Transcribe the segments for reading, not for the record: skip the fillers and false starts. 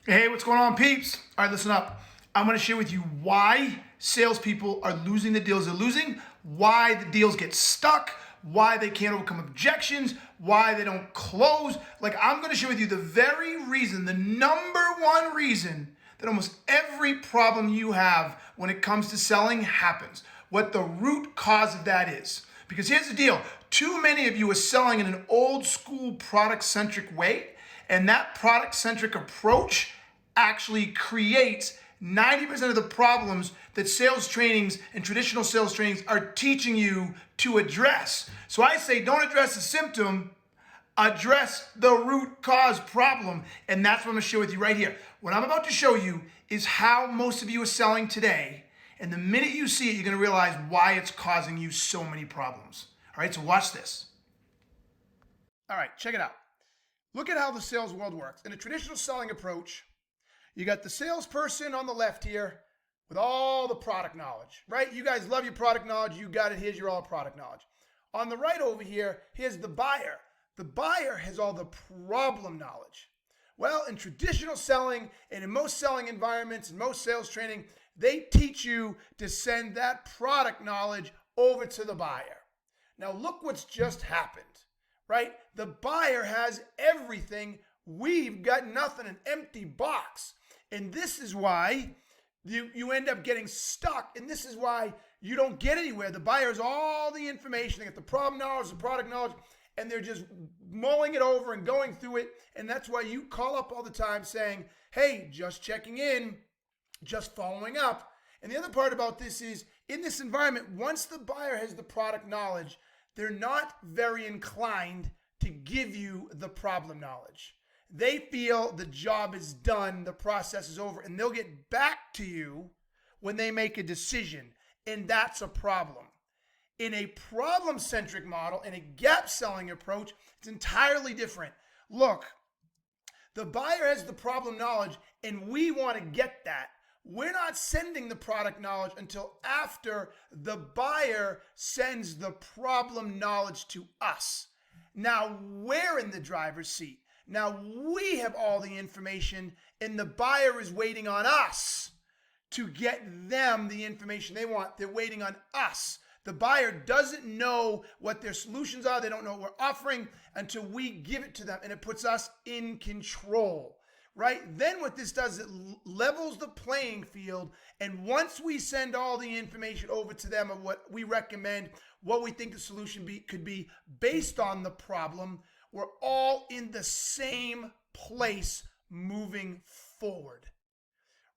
Hey, what's going on, peeps? All right, listen up. I'm going to share with you why salespeople are losing the deals they're losing, why the deals get stuck, why they can't overcome objections, why they don't close. I'm going to share with you the very reason, the number one reason that almost every problem you have when it comes to selling happens, what the root cause of that is. Because here's the deal. Too many of you are selling in an old school product-centric way, and that product-centric approach actually creates 90% of the problems that sales trainings and traditional sales trainings are teaching you to address. So I say don't address the symptom, address the root cause problem. And that's what I'm gonna share with you right here. What I'm about to show you is how most of you are selling today. And the minute you see it, you're gonna realize why it's causing you so many problems. All right, so watch this. All right, check it out. Look at how the sales world works. In a traditional selling approach, you got the salesperson on the left here with all the product knowledge, right? You guys love your product knowledge. You got it. Here's your all product knowledge. On the right over here, here's the buyer. The buyer has all the problem knowledge. Well, in traditional selling and in most selling environments and most sales training, they teach you to send that product knowledge over to the buyer. Now look what's just happened, right? The buyer has everything. We've got nothing, an empty box. And this is why you end up getting stuck. And this is why you don't get anywhere. The buyer has all the information. They get the problem knowledge, the product knowledge, and they're just mulling it over and going through it. And that's why you call up all the time saying, hey, just checking in, just following up. And the other part about this is, in this environment, once the buyer has the product knowledge, they're not very inclined to give you the problem knowledge. They feel the job is done, the process is over, and they'll get back to you when they make a decision. And that's a problem. In a problem-centric model, in a gap-selling approach, it's entirely different. Look, the buyer has the problem knowledge, and we want to get that. We're not sending the product knowledge until after the buyer sends the problem knowledge to us. Now we're in the driver's seat. Now we have all the information, and the buyer is waiting on us to get them the information they want. They're waiting on us. The buyer doesn't know what their solutions are. They don't know what we're offering until we give it to them, and it puts us in control, right? Then what this does, it levels the playing field, and once we send all the information over to them of what we recommend, what we think the solution could be based on the problem, we're all in the same place moving forward,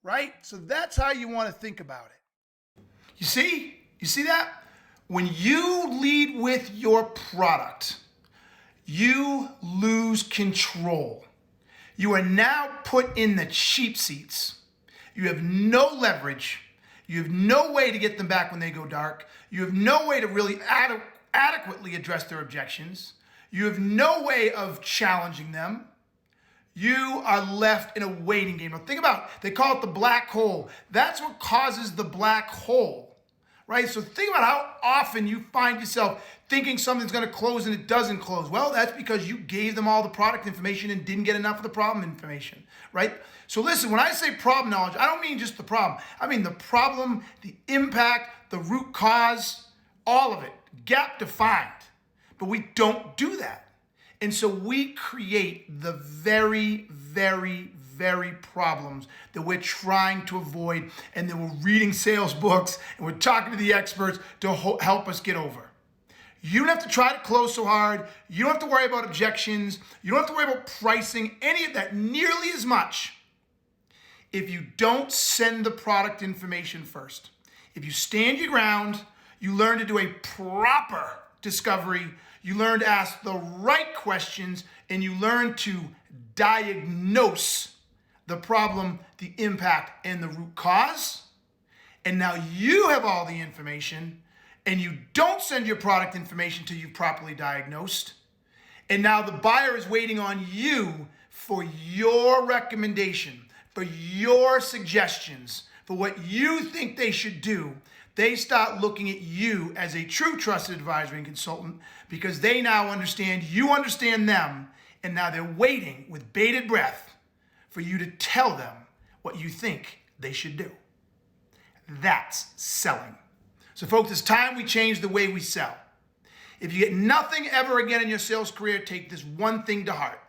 right? So that's how you want to think about it. You see that? When you lead with your product, you lose control. You are now put in the cheap seats. You have no leverage. You have no way to get them back when they go dark. You have no way to really adequately address their objections. You have no way of challenging them. You are left in a waiting game. Now think about it. They call it the black hole. That's what causes the black hole, right? So think about how often you find yourself thinking something's going to close and it doesn't close. Well, that's because you gave them all the product information and didn't get enough of the problem information, right? So listen, when I say problem knowledge, I don't mean just the problem. I mean the problem, the impact, the root cause, all of it, gap defined. But we don't do that. And so we create the very, very, very problems that we're trying to avoid, and then we're reading sales books and we're talking to the experts to help us get over. You don't have to try to close so hard. You don't have to worry about objections. You don't have to worry about pricing, any of that nearly as much if you don't send the product information first. If you stand your ground, you learn to do a proper discovery, you learn to ask the right questions, and you learn to diagnose the problem, the impact, and the root cause. And now you have all the information, and you don't send your product information till you've properly diagnosed. And now the buyer is waiting on you for your recommendation, for your suggestions, for what you think they should do. They start looking at you as a true trusted advisor and consultant because they now understand you understand them, and now they're waiting with bated breath for you to tell them what you think they should do. That's selling. So folks, it's time we change the way we sell. If you get nothing ever again in your sales career, take this one thing to heart.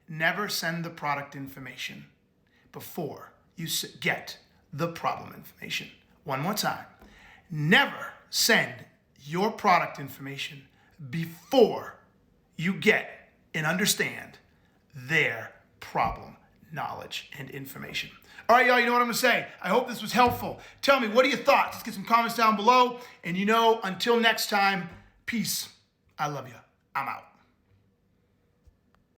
Never send the product information before you get the problem information. One more time. Never send your product information before you get and understand their problem knowledge and information. All right, y'all, you know what I'm going to say. I hope this was helpful. Tell me, what are your thoughts? Let's get some comments down below. And until next time, peace. I love you. I'm out.